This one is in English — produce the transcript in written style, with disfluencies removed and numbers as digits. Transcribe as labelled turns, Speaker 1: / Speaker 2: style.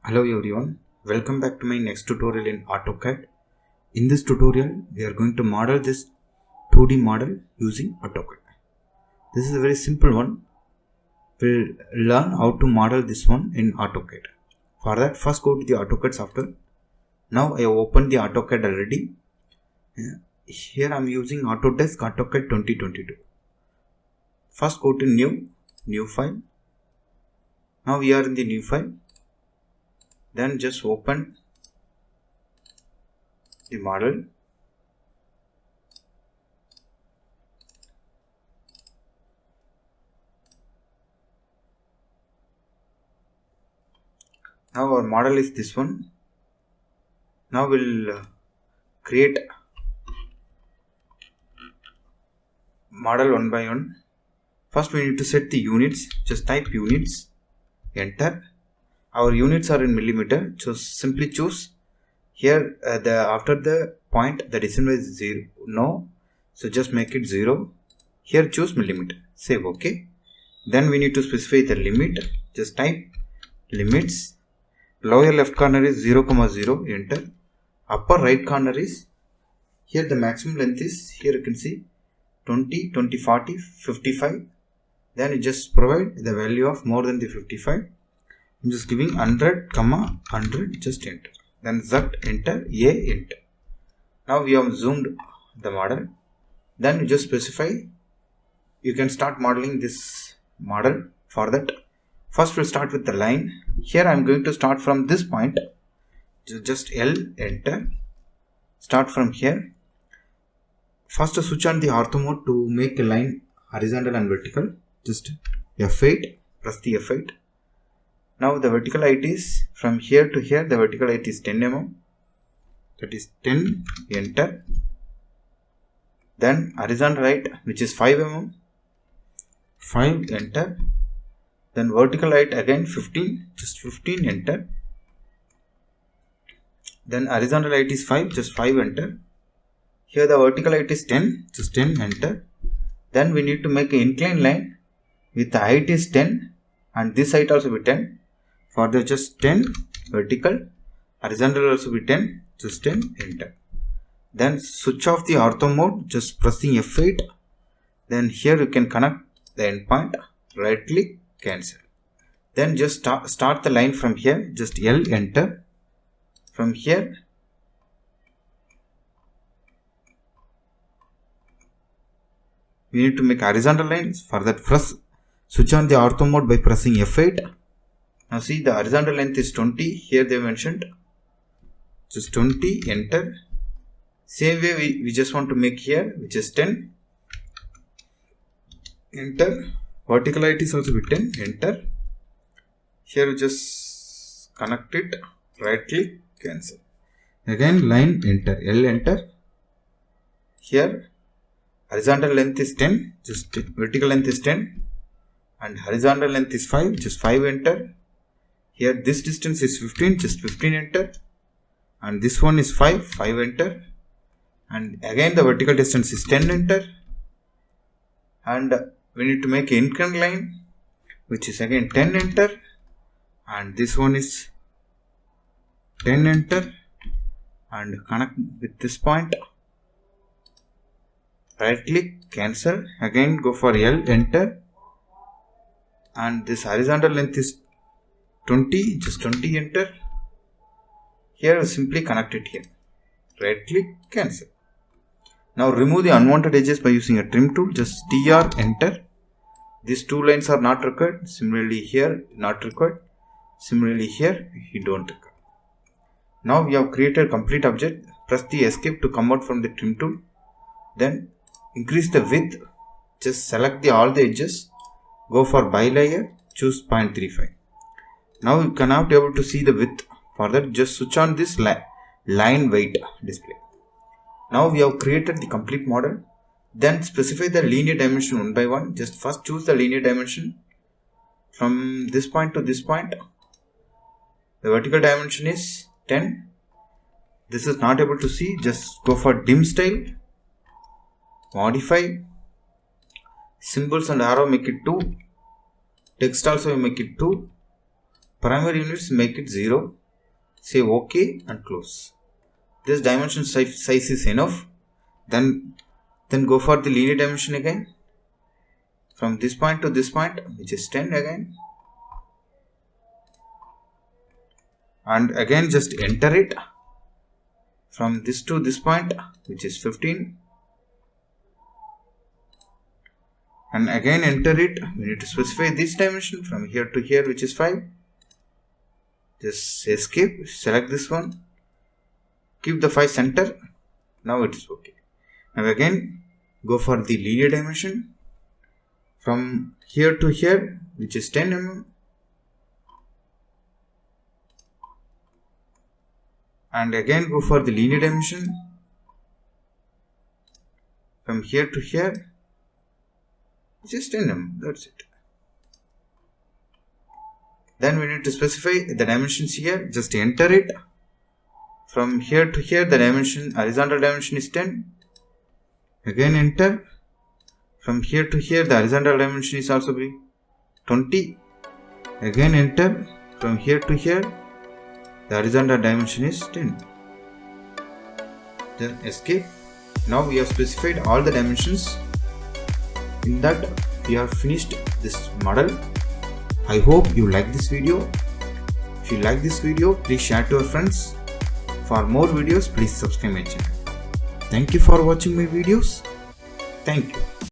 Speaker 1: Hello everyone, welcome back to my next tutorial in AutoCAD. In this tutorial, we are going to model this 2D model using AutoCAD. This is a very simple one. We'll learn how to model this one in AutoCAD. For that, first go to the AutoCAD software. Now I have opened the AutoCAD already. Here I am using Autodesk AutoCAD 2022. First go to new file. Now we are in the new file. Then just open the model. Now our model is this one. Now we'll create model one by one. First we need to set the units. Just type units, enter. Our units are in millimeter. Simply choose here after the point the decimal is 0. No, so just make it 0. Here choose millimeter. Save OK. Then we need to specify the limit. Just type limits. Lower left corner is 0, 0. Enter. Upper right corner is here the maximum length is here you can see 20, 20, 40, 55. Then you just provide the value of more than the 55. I'm just giving 100, 100, just enter. Then Z enter, A enter. Now we have zoomed the model. Then you just specify, you can start modeling this model. For that, first we'll start with the line. Here I'm going to start from this point. Just L enter. Start from here. First switch on the ortho mode to make a line horizontal and vertical. Just F8, press the F8. Now the vertical height is from here to here, the vertical height is 10 mm. That is 10, enter. Then horizontal height, which is 5 mm. 5, enter. Then vertical height again 15, just 15, enter. Then horizontal height is 5, just 5, enter. Here the vertical height is 10, just 10, enter. Then we need to make an inclined line with the height is 10 and this height also be 10. For the just 10 vertical, horizontal also be 10, just 10, enter. Then switch off the ortho mode, just pressing F8. Then here you can connect the endpoint, right click, cancel. Then just start the line from here, just L, enter. From here, we need to make horizontal lines. For that, switch on the ortho mode by pressing F8. Now see the horizontal length is 20. Here they mentioned just 20, enter. Same way we just want to make here, which is 10, enter. Vertical height is also be 10, enter. Here you just connect it, right click, cancel. Again line, enter, L, enter. Here horizontal length is 10, just vertical length is 10 and horizontal length is 5, just 5, enter. Here this distance is 15, just 15, enter. And this one is 5, 5, enter. And again the vertical distance is 10, enter. And we need to make an inclined line, which is again 10, enter. And this one is 10, enter. And connect with this point. Right click, cancel. Again go for L, enter. And this horizontal length is 20, just 20, enter. Here we simply connect it here. Right click, cancel. Now remove the unwanted edges by using a trim tool. Just TR, enter. These two lines are not required. Similarly here, not required. Similarly here, you don't require. Now we have created complete object. Press the escape to come out from the trim tool. Then increase the width. Just select all the edges. Go for bilayer. Choose 0.35. Now you cannot be able to see the width. For that, just switch on this line weight display. Now we have created the complete model. Then specify the linear dimension one by one. Just first choose the linear dimension from this point to this point. The vertical dimension is 10. This is not able to see. Just go for dim style. Modify. Symbols and arrow make it 2. Text also make it 2. primary units, make it 0. Say OK and close. This dimension size is enough. Then go for the linear dimension again. From this point to this point, which is 10 again. And again just enter it. From this to this point, which is 15. And again enter it. We need to specify this dimension from here to here, which is 5. Just escape, select this one. Keep the 5 center. Now it is okay. Now again go for the linear dimension. From here to here, which is 10 mm. And again go for the linear dimension. From here to here, which is 10 mm. That's it. Then we need to specify the dimensions here. Just enter it. From here to here, the dimension, horizontal dimension is 10. Again enter. From here to here, the horizontal dimension is also 20. Again enter. From here to here, the horizontal dimension is 10. Then escape. Now we have specified all the dimensions. In that, we have finished this model. I hope you like this video. If you like this video, please share to your friends. For more videos, please subscribe my channel. Thank you for watching my videos. Thank you.